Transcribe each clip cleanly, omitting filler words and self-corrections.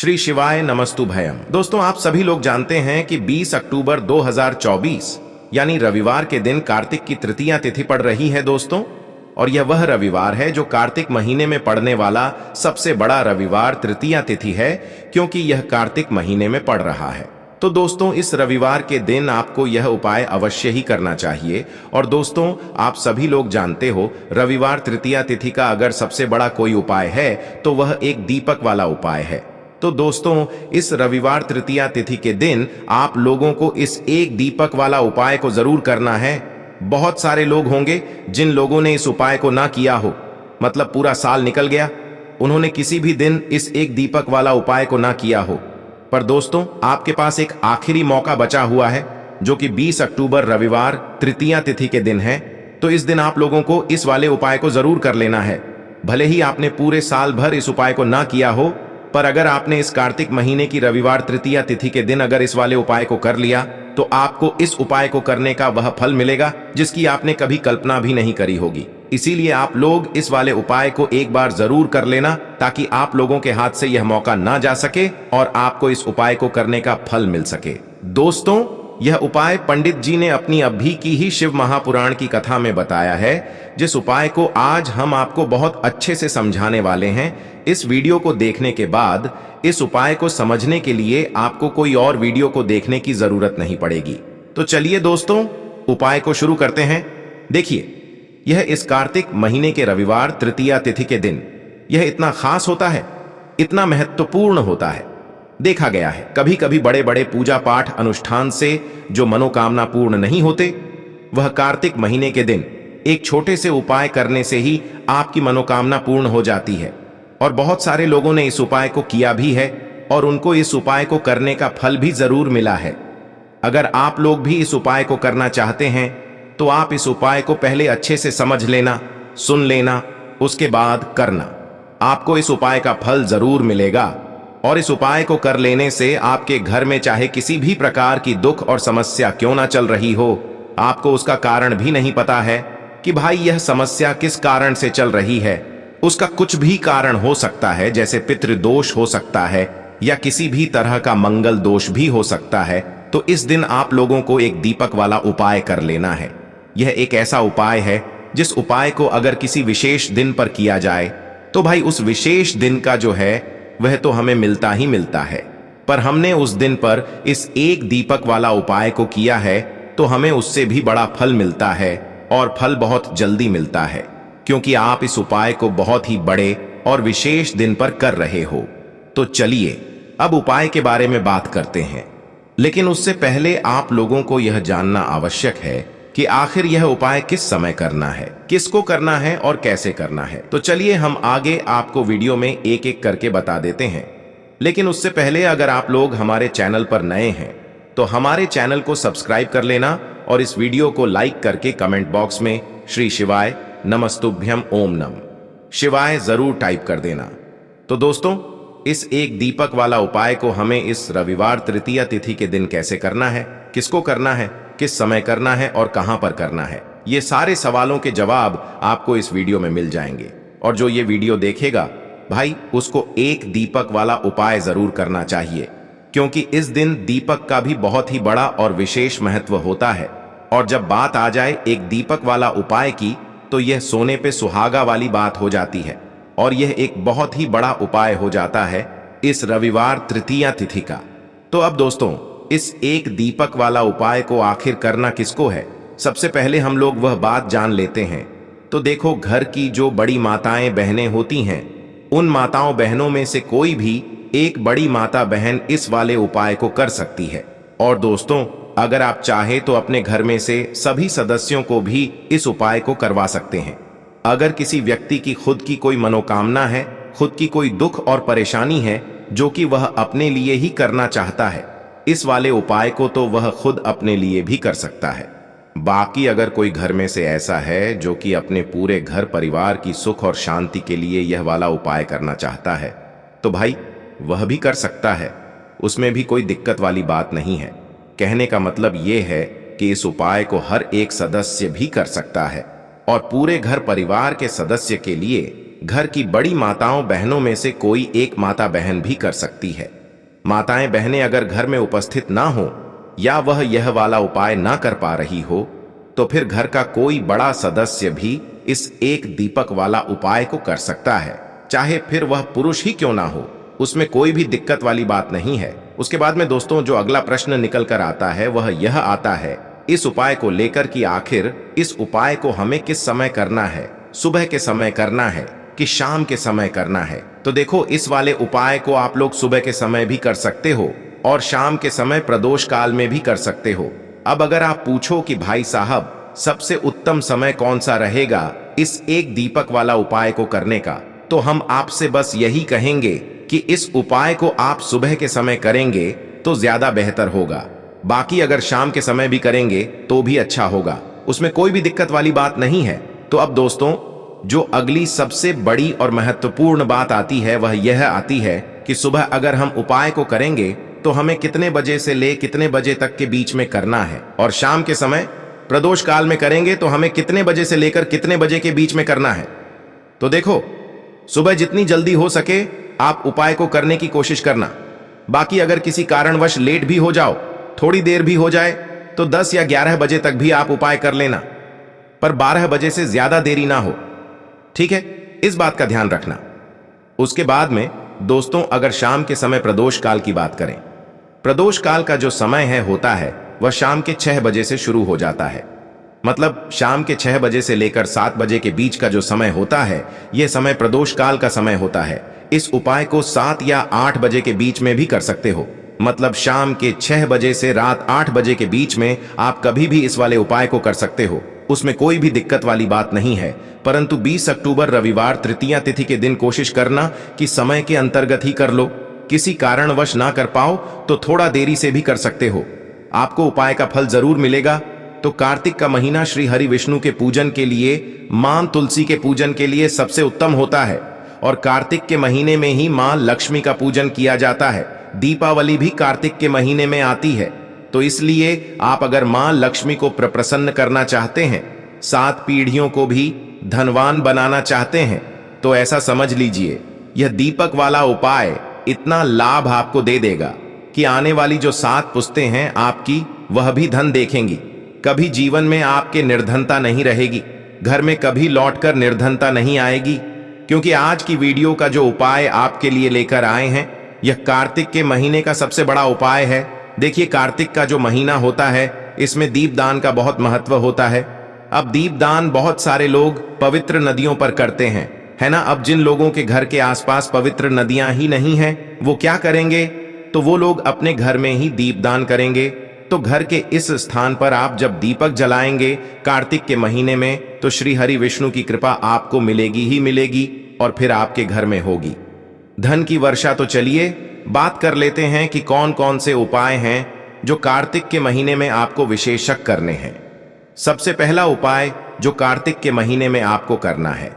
श्री शिवाय नमस्तुभयम। दोस्तों, आप सभी लोग जानते हैं कि 20 अक्टूबर 2024 यानी रविवार के दिन कार्तिक की तृतीया तिथि पड़ रही है दोस्तों। और यह वह रविवार है जो कार्तिक महीने में पड़ने वाला सबसे बड़ा रविवार तृतीया तिथि है, क्योंकि यह कार्तिक महीने में पड़ रहा है। तो दोस्तों, इस रविवार के दिन आपको यह उपाय अवश्य ही करना चाहिए। और दोस्तों, आप सभी लोग जानते हो, रविवार तृतीया तिथि का अगर सबसे बड़ा कोई उपाय है तो वह एक दीपक वाला उपाय है। तो दोस्तों, इस रविवार तृतीया तिथि के दिन आप लोगों को इस एक दीपक वाला उपाय को जरूर करना है। बहुत सारे लोग होंगे जिन लोगों ने इस उपाय को ना किया हो, मतलब पूरा साल निकल गया, उन्होंने किसी भी दिन इस एक दीपक वाला उपाय को ना किया हो। पर दोस्तों, आपके पास एक आखिरी मौका बचा हुआ है, जो कि 20 अक्टूबर रविवार तृतीया तिथि के दिन है। तो इस दिन आप लोगों को इस वाले उपाय को जरूर कर लेना है। भले ही आपने पूरे साल भर इस उपाय को ना किया हो, पर अगर आपने इस कार्तिक महीने की रविवार तृतीया तिथि के दिन अगर इस वाले उपाय को कर लिया, तो आपको इस उपाय को करने का वह फल मिलेगा जिसकी आपने कभी कल्पना भी नहीं करी होगी। इसीलिए आप लोग इस वाले उपाय को एक बार जरूर कर लेना, ताकि आप लोगों के हाथ से यह मौका ना जा सके और आपको इस उपाय को करने का फल मिल सके। दोस्तों, यह उपाय पंडित जी ने अपनी अभी की ही शिव महापुराण की कथा में बताया है, जिस उपाय को आज हम आपको बहुत अच्छे से समझाने वाले हैं। इस वीडियो को देखने के बाद इस उपाय को समझने के लिए आपको कोई और वीडियो को देखने की जरूरत नहीं पड़ेगी। तो चलिए दोस्तों, उपाय को शुरू करते हैं। देखिए, यह इस कार्तिक महीने के रविवार तृतीया तिथि के दिन यह इतना खास होता है, इतना महत्वपूर्ण होता है। देखा गया है, कभी कभी बड़े बड़े पूजा पाठ अनुष्ठान से जो मनोकामना पूर्ण नहीं होते, वह कार्तिक महीने के दिन एक छोटे से उपाय करने से ही आपकी मनोकामना पूर्ण हो जाती है। और बहुत सारे लोगों ने इस उपाय को किया भी है और उनको इस उपाय को करने का फल भी जरूर मिला है। अगर आप लोग भी इस उपाय को करना चाहते हैं तो आप इस उपाय को पहले अच्छे से समझ लेना, सुन लेना, उसके बाद करना। आपको इस उपाय का फल जरूर मिलेगा। और इस उपाय को कर लेने से आपके घर में चाहे किसी भी प्रकार की दुख और समस्या क्यों ना चल रही हो, आपको उसका कारण भी नहीं पता है कि भाई यह समस्या किस कारण से चल रही है। उसका कुछ भी कारण हो सकता है, जैसे पितृदोष हो सकता है या किसी भी तरह का मंगल दोष भी हो सकता है। तो इस दिन आप लोगों को एक दीपक वाला उपाय कर लेना है। यह एक ऐसा उपाय है जिस उपाय को अगर किसी विशेष दिन पर किया जाए तो भाई उस विशेष दिन का जो है वह तो हमें मिलता ही मिलता है। पर हमने उस दिन पर इस एक दीपक वाला उपाय को किया है तो हमें उससे भी बड़ा फल मिलता है, और फल बहुत जल्दी मिलता है, क्योंकि आप इस उपाय को बहुत ही बड़े और विशेष दिन पर कर रहे हो। तो चलिए अब उपाय के बारे में बात करते हैं। लेकिन उससे पहले आप लोगों को यह जानना आवश्यक है कि आखिर यह उपाय किस समय करना है, किसको करना है और कैसे करना है। तो चलिए हम आगे आपको वीडियो में एक एक करके बता देते हैं। लेकिन उससे पहले अगर आप लोग हमारे चैनल पर नए हैं तो हमारे चैनल को सब्सक्राइब कर लेना और इस वीडियो को लाइक करके कमेंट बॉक्स में श्री शिवाय नमस्तुभ्यम ओम नम शिवाय जरूर टाइप कर देना। तो दोस्तों, इस एक दीपक वाला उपाय को हमें इस रविवार तृतीया तिथि के दिन कैसे करना है, किसको करना है, किस समय करना है और कहां पर करना है, ये सारे सवालों के जवाब आपको इस वीडियो में मिल जाएंगे। और जो ये वीडियो देखेगा भाई, उसको एक दीपक वाला उपाय जरूर करना चाहिए, क्योंकि इस दिन दीपक का भी बहुत ही बड़ा और विशेष महत्व होता है। और जब बात आ जाए एक दीपक वाला उपाय की, तो यह सोने पे सुहागा वाली बात हो जाती है, और यह एक बहुत ही बड़ा उपाय हो जाता है इस रविवार तृतीया तिथि का। तो अब दोस्तों, इस एक दीपक वाला उपाय को आखिर करना किसको है, सबसे पहले हम लोग वह बात जान लेते हैं। तो देखो, घर की जो बड़ी माताएं बहनें होती हैं, उन माताओं बहनों में से कोई भी एक बड़ी माता बहन इस वाले उपाय को कर सकती है। और दोस्तों, अगर आप चाहे तो अपने घर में से सभी सदस्यों को भी इस उपाय को करवा सकते हैं। अगर किसी व्यक्ति की खुद की कोई मनोकामना है, खुद की कोई दुख और परेशानी है जो कि वह अपने लिए ही करना चाहता है, इस वाले उपाय को तो वह खुद अपने लिए भी कर सकता है। बाकी अगर कोई घर में से ऐसा है जो कि अपने पूरे घर परिवार की सुख और शांति के लिए यह वाला उपाय करना चाहता है, तो भाई वह भी कर सकता है। उसमें भी कोई दिक्कत वाली बात नहीं है। कहने का मतलब यह है कि इस उपाय को हर एक सदस्य भी कर सकता है, और पूरे घर परिवार के सदस्य के लिए घर की बड़ी माताओं बहनों में से कोई एक माता बहन भी कर सकती है। माताएं बहनें अगर घर में उपस्थित ना हो या वह यह वाला उपाय ना कर पा रही हो तो फिर घर का कोई बड़ा सदस्य भी इस एक दीपक वाला उपाय को कर सकता है, चाहे फिर वह पुरुष ही क्यों ना हो। उसमें कोई भी दिक्कत वाली बात नहीं है। उसके बाद में दोस्तों जो अगला प्रश्न निकल कर आता है वह यह आता है इस उपाय को लेकर कि आखिर इस उपाय को हमें किस समय करना है, सुबह के समय करना है कि शाम के समय करना है। तो देखो, इस वाले उपाय को आप लोग सुबह के समय भी कर सकते हो और शाम के समय प्रदोष काल में भी कर सकते हो। अब अगर आप पूछो कि भाई साहब सबसे उत्तम समय कौन सा रहेगा इस एक दीपक वाला उपाय को करने का, तो हम आपसे बस यही कहेंगे कि इस उपाय को आप सुबह के समय करेंगे तो ज्यादा बेहतर होगा। बाकी अगर शाम के समय भी करेंगे तो भी अच्छा होगा, उसमें कोई भी दिक्कत वाली बात नहीं है। तो अब दोस्तों जो अगली सबसे बड़ी और महत्वपूर्ण बात आती है वह यह आती है कि सुबह अगर हम उपाय को करेंगे तो हमें कितने बजे से ले कितने बजे तक के बीच में करना है, और शाम के समय प्रदोष काल में करेंगे तो हमें कितने बजे से लेकर कितने बजे के बीच में करना है। तो देखो, सुबह जितनी जल्दी हो सके आप उपाय को करने की कोशिश करना। बाकी अगर किसी कारणवश लेट भी हो जाओ, थोड़ी देर भी हो जाए, तो 10 या 11 बजे तक भी आप उपाय कर लेना, पर 12 बजे से ज्यादा देरी ना हो, ठीक है? इस बात का ध्यान रखना। उसके बाद में दोस्तों अगर शाम के समय प्रदोष काल की बात करें, प्रदोष काल का जो समय है होता है वह शाम के 6 बजे से शुरू हो जाता है। मतलब शाम के 6 बजे से लेकर 7 बजे के बीच का जो समय होता है यह समय प्रदोष काल का समय होता है। इस उपाय को 7 या 8 बजे के बीच में भी कर सकते हो। मतलब शाम के 6 बजे से रात 8 बजे के बीच में आप कभी भी इस वाले उपाय को कर सकते हो, उसमें कोई भी दिक्कत वाली बात नहीं है। परंतु 20 अक्टूबर रविवार तृतीया तिथि के दिन कोशिश करना कि समय के अंतर्गत ही कर लो। किसी कारणवश ना कर पाओ तो थोड़ा देरी से भी कर सकते हो, आपको उपाय का फल जरूर मिलेगा। तो कार्तिक का महीना श्री हरि विष्णु के पूजन के लिए, मां तुलसी के पूजन के लिए सबसे उत्तम होता है, और कार्तिक के महीने में ही मां लक्ष्मी का पूजन किया जाता है। दीपावली भी कार्तिक के महीने में आती है, तो इसलिए आप अगर मां लक्ष्मी को प्रसन्न करना चाहते हैं, 7 पीढ़ियों को भी धनवान बनाना चाहते हैं, तो ऐसा समझ लीजिए यह दीपक वाला उपाय इतना लाभ आपको दे देगा कि आने वाली जो 7 पुश्तें हैं आपकी, वह भी धन देखेंगी। कभी जीवन में आपके निर्धनता नहीं रहेगी, घर में कभी लौटकर निर्धनता नहीं आएगी। क्योंकि आज की वीडियो का जो उपाय आपके लिए लेकर आए हैं यह कार्तिक के महीने का सबसे बड़ा उपाय है। देखिए, कार्तिक का जो महीना होता है इसमें दीपदान का बहुत महत्व होता है। अब दीपदान बहुत सारे लोग पवित्र नदियों पर करते हैं, है ना। अब जिन लोगों के घर के आसपास पवित्र नदियां ही नहीं हैं, वो क्या करेंगे, तो वो लोग अपने घर में ही दीपदान करेंगे। तो घर के इस स्थान पर आप जब दीपक जलाएंगे कार्तिक के महीने में, तो श्री हरि विष्णु की कृपा आपको मिलेगी ही मिलेगी, और फिर आपके घर में होगी धन की वर्षा। तो चलिए बात कर लेते हैं कि कौन कौन से उपाय हैं जो कार्तिक के महीने में आपको विशेषक करने हैं। सबसे पहला उपाय जो कार्तिक के महीने में आपको करना है,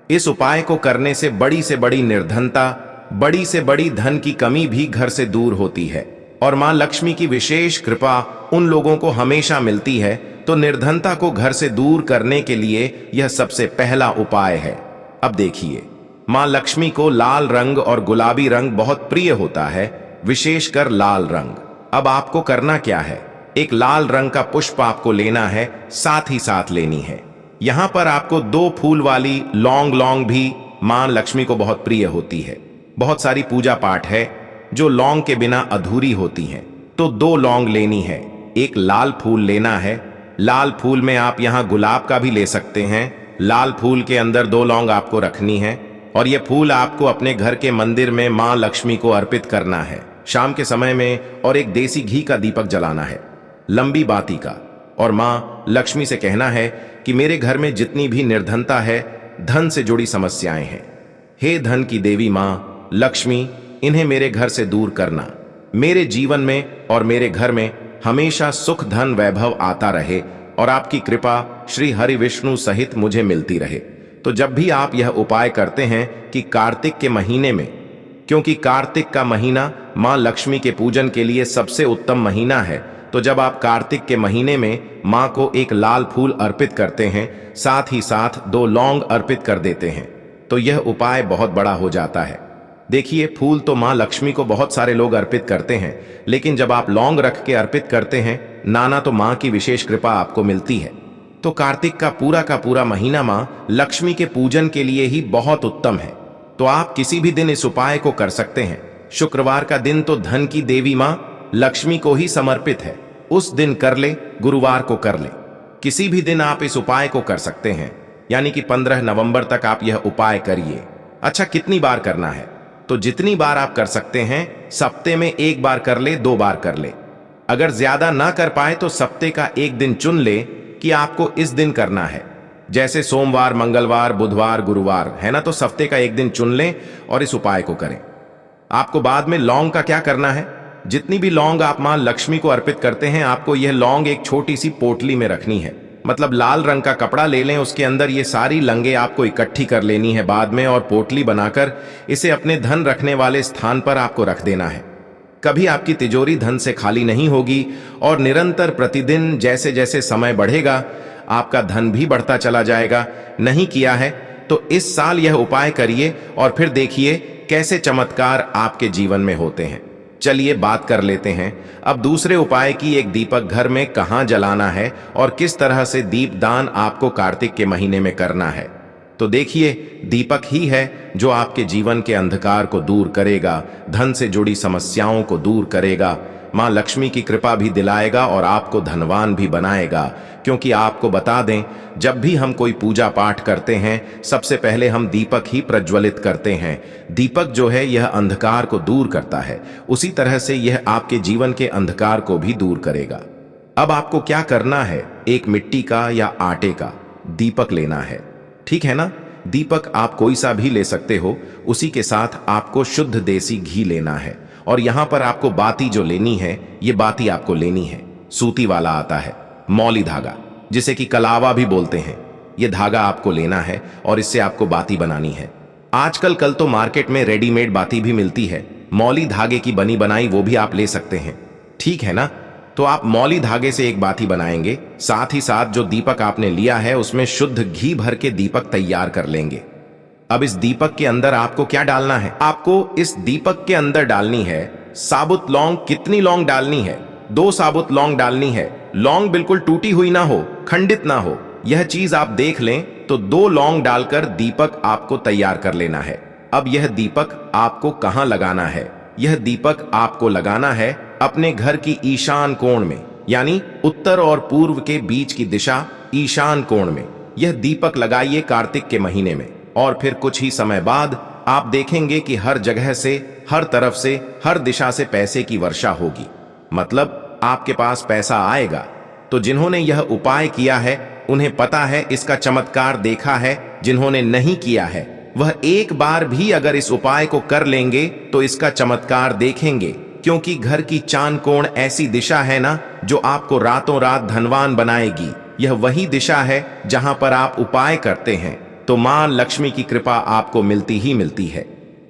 इस उपाय को करने से बड़ी निर्धनता, बड़ी से बड़ी धन की कमी भी घर से दूर होती है, और मां लक्ष्मी की विशेष कृपा उन लोगों को हमेशा मिलती है। तो निर्धनता को घर से दूर करने के लिए यह सबसे पहला उपाय है। अब देखिए, मां लक्ष्मी को लाल रंग और गुलाबी रंग बहुत प्रिय होता है, विशेषकर लाल रंग। अब आपको करना क्या है, एक लाल रंग का पुष्प आपको लेना है, साथ ही साथ लेनी है। यहां पर आपको 2 फूल वाली लौंग भी मां लक्ष्मी को बहुत प्रिय होती है। बहुत सारी पूजा पाठ है जो लौंग के बिना अधूरी होती हैं, तो 2 लौंग लेनी है, एक लाल फूल लेना है। लाल फूल में आप यहां गुलाब का भी ले सकते हैं। लाल फूल के अंदर 2 लौंग आपको रखनी है, और यह फूल आपको अपने घर के मंदिर में मां लक्ष्मी को अर्पित करना है शाम के समय में, और एक देसी घी का दीपक जलाना है, लंबी बाती का, और मां लक्ष्मी से कहना है कि मेरे घर में जितनी भी निर्धनता है, धन से जुड़ी समस्याएं हैं, हे धन की देवी मां लक्ष्मी, इन्हें मेरे घर से दूर करना। मेरे जीवन में और मेरे घर में हमेशा सुख धन वैभव आता रहे, और आपकी कृपा श्री हरि विष्णु सहित मुझे मिलती रहे। तो जब भी आप यह उपाय करते हैं कि कार्तिक के महीने में, क्योंकि कार्तिक का महीना मां लक्ष्मी के पूजन के लिए सबसे उत्तम महीना है, तो जब आप कार्तिक के महीने में मां को एक लाल फूल अर्पित करते हैं, साथ ही साथ 2 लौंग अर्पित कर देते हैं, तो यह उपाय बहुत बड़ा हो जाता है। देखिए, फूल तो माँ लक्ष्मी को बहुत सारे लोग अर्पित करते हैं, लेकिन जब आप लौंग रख के अर्पित करते हैं नाना, तो माँ की विशेष कृपा आपको मिलती है। तो कार्तिक का पूरा महीना माँ लक्ष्मी के पूजन के लिए ही बहुत उत्तम है। तो आप किसी भी दिन इस उपाय को कर सकते हैं। शुक्रवार का दिन तो धन की देवी माँ लक्ष्मी को ही समर्पित है, उस दिन कर ले, गुरुवार को कर ले, किसी भी दिन आप इस उपाय को कर सकते हैं। यानी कि 15 नवंबर तक आप यह उपाय करिए। अच्छा, कितनी बार करना है? तो जितनी बार आप कर सकते हैं। सप्ते में 1 बार कर ले, 2 बार कर ले। अगर ज्यादा ना कर पाए तो सप्ते का एक दिन चुन ले कि आपको इस दिन करना है। जैसे सोमवार, मंगलवार, बुधवार, गुरुवार है ना, तो सप्ते का एक दिन चुन लें और इस उपाय को करें। आपको बाद में लौंग का क्या करना है? जितनी भी लौंग आप मां लक्ष्मी को अर्पित करते हैं, आपको यह लौंग एक छोटी सी पोटली में रखनी है। मतलब लाल रंग का कपड़ा ले लें, उसके अंदर ये सारी लंगे आपको इकट्ठी कर लेनी है बाद में, और पोटली बनाकर इसे अपने धन रखने वाले स्थान पर आपको रख देना है। कभी आपकी तिजोरी धन से खाली नहीं होगी और निरंतर प्रतिदिन जैसे जैसे समय बढ़ेगा आपका धन भी बढ़ता चला जाएगा। नहीं किया है तो इस साल यह उपाय करिए और फिर देखिए कैसे चमत्कार आपके जीवन में होते हैं। चलिए बात कर लेते हैं अब दूसरे उपाय की। एक दीपक घर में कहां जलाना है और किस तरह से दीपदान आपको कार्तिक के महीने में करना है। तो देखिए, दीपक ही है जो आपके जीवन के अंधकार को दूर करेगा, धन से जुड़ी समस्याओं को दूर करेगा, मां लक्ष्मी की कृपा भी दिलाएगा और आपको धनवान भी बनाएगा। क्योंकि आपको बता दें, जब भी हम कोई पूजा पाठ करते हैं सबसे पहले हम दीपक ही प्रज्वलित करते हैं। दीपक जो है यह अंधकार को दूर करता है, उसी तरह से यह आपके जीवन के अंधकार को भी दूर करेगा। अब आपको क्या करना है? एक मिट्टी का या आटे का दीपक लेना है, ठीक है ना। दीपक आप कोई सा भी ले सकते हो। उसी के साथ आपको शुद्ध देसी घी लेना है और यहां पर आपको बाती जो लेनी है, ये बाती आपको लेनी है सूती वाला आता है, मौली धागा जिसे कि कलावा भी बोलते हैं। यह धागा आपको लेना है और इससे आपको बाती बनानी है। आजकल कल तो मार्केट में रेडीमेड बाती भी मिलती है, मौली धागे की बनी बनाई, वो भी आप ले सकते हैं, ठीक है ना। तो आप मौली धागे से एक बाती बनाएंगे, साथ ही साथ जो दीपक आपने लिया है उसमें शुद्ध घी भर के दीपक तैयार कर लेंगे। अब इस दीपक के अंदर आपको क्या डालना है? आपको इस दीपक के अंदर डालनी है साबुत लौंग। कितनी लौंग डालनी है? 2 साबुत लौंग डालनी है। लौंग बिल्कुल टूटी हुई ना हो, खंडित ना हो, यह चीज आप देख लें। तो 2 लौंग डालकर दीपक आपको तैयार कर लेना है। अब यह दीपक आपको कहां लगाना है? यह दीपक आपको लगाना है अपने घर की ईशान कोण में, यानी उत्तर और पूर्व के बीच की दिशा ईशान कोण में। यह दीपक लगाइए कार्तिक के महीने में और फिर कुछ ही समय बाद आप देखेंगे कि हर जगह से, हर तरफ से, हर दिशा से पैसे की वर्षा होगी। मतलब आपके पास पैसा आएगा। तो जिन्होंने यह उपाय किया है उन्हें पता है, इसका चमत्कार देखा है। जिन्होंने नहीं किया है वह एक बार भी अगर इस उपाय को कर लेंगे तो इसका चमत्कार देखेंगे। क्योंकि घर की चांद कोण ऐसी दिशा है ना जो आपको रातों रात धनवान बनाएगी। यह वही दिशा है जहां पर आप उपाय करते हैं तो मां लक्ष्मी की कृपा आपको मिलती ही मिलती है।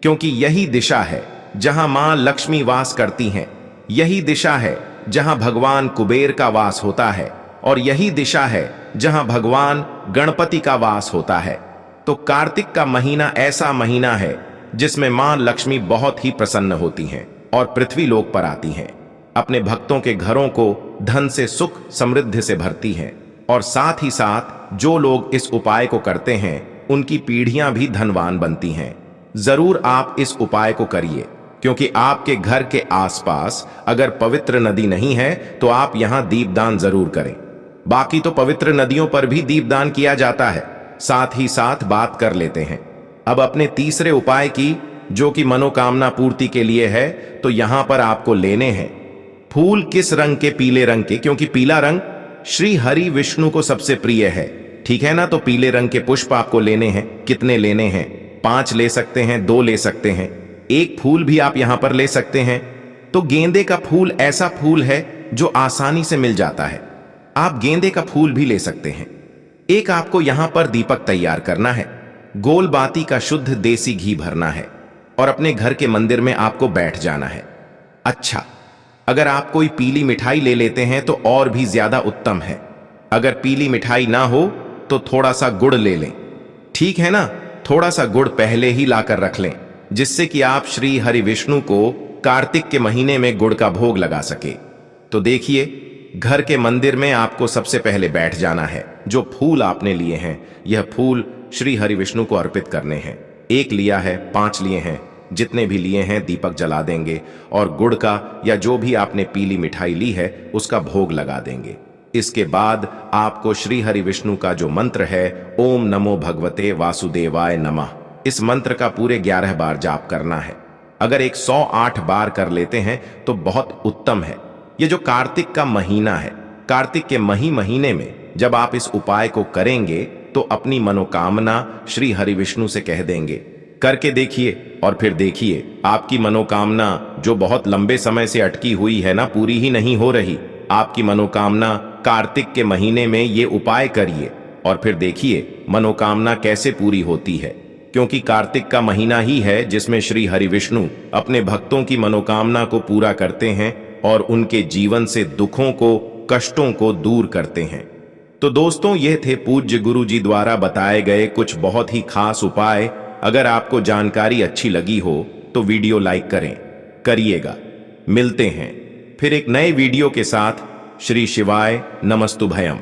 क्योंकि यही दिशा है जहां मां लक्ष्मी वास करती हैं, यही दिशा है जहां भगवान कुबेर का वास होता है और यही दिशा है जहां भगवान गणपति का वास होता है। तो कार्तिक का महीना ऐसा महीना है जिसमें मां लक्ष्मी बहुत ही प्रसन्न होती हैं और पृथ्वी लोक पर आती हैं, अपने भक्तों के घरों को धन से, सुख समृद्धि से भरती हैं। और साथ ही साथ जो लोग इस उपाय को करते हैं उनकी पीढ़ियां भी धनवान बनती हैं। जरूर आप इस उपाय को करिए, क्योंकि आपके घर के आसपास अगर पवित्र नदी नहीं है तो आप यहां दीपदान जरूर करें। बाकी तो पवित्र नदियों पर भी दीपदान किया जाता है। साथ ही साथ बात कर लेते हैं अब अपने तीसरे उपाय की, जो कि मनोकामना पूर्ति के लिए है। तो यहां पर आपको लेने हैं फूल। किस रंग के? पीले रंग के, क्योंकि पीला रंग श्री हरि विष्णु को सबसे प्रिय है, ठीक है ना। तो पीले रंग के पुष्प आपको लेने हैं। कितने लेने हैं? 5 ले सकते हैं, 2 ले सकते हैं, 1 फूल भी आप यहां पर ले सकते हैं। तो गेंदे का फूल ऐसा फूल है जो आसानी से मिल जाता है, आप गेंदे का फूल भी ले सकते हैं। एक आपको यहां पर दीपक तैयार करना है, गोल बाती का शुद्ध देसी घी भरना है और अपने घर के मंदिर में आपको बैठ जाना है। अच्छा, अगर आप कोई पीली मिठाई ले लेते हैं तो और भी ज्यादा उत्तम है। अगर पीली मिठाई ना हो तो थोड़ा सा गुड़ ले लें, ठीक है ना। थोड़ा सा गुड़ पहले ही लाकर रख लें, जिससे कि आप श्री हरि विष्णु को कार्तिक के महीने में गुड़ का भोग लगा सके। तो देखिए, घर के मंदिर में आपको सबसे पहले बैठ जाना है। जो फूल आपने लिए हैं, यह फूल श्री हरि विष्णु को अर्पित करने हैं। 1 लिया है, 5 लिए हैं, जितने भी लिए हैं दीपक जला देंगे और गुड़ का या जो भी आपने पीली मिठाई ली है उसका भोग लगा देंगे। इसके बाद आपको श्री हरि विष्णु का जो मंत्र है, ओम नमो भगवते वासुदेवाय नमः, इस मंत्र का पूरे 11 बार जाप करना है। अगर 108 बार कर लेते हैं तो बहुत उत्तम है। ये जो कार्तिक का महीना है, कार्तिक के महीने में जब आप इस उपाय को करेंगे तो अपनी मनोकामना श्री हरि विष्णु से कह देंगे। करके देखिए और फिर देखिए, आपकी मनोकामना जो बहुत लंबे समय से अटकी हुई है ना, पूरी ही नहीं हो रही। आपकी मनोकामना कार्तिक के महीने में ये उपाय करिए और फिर देखिए मनोकामना कैसे पूरी होती है। क्योंकि कार्तिक का महीना ही है जिसमें श्री हरि विष्णु अपने भक्तों की मनोकामना को पूरा करते हैं और उनके जीवन से दुखों को, कष्टों को दूर करते हैं। तो दोस्तों, ये थे पूज्य गुरु जी द्वारा बताए गए कुछ बहुत ही खास उपाय। अगर आपको जानकारी अच्छी लगी हो तो वीडियो लाइक करिएगा। मिलते हैं फिर एक नए वीडियो के साथ। श्री शिवाय नमस्तुभयम।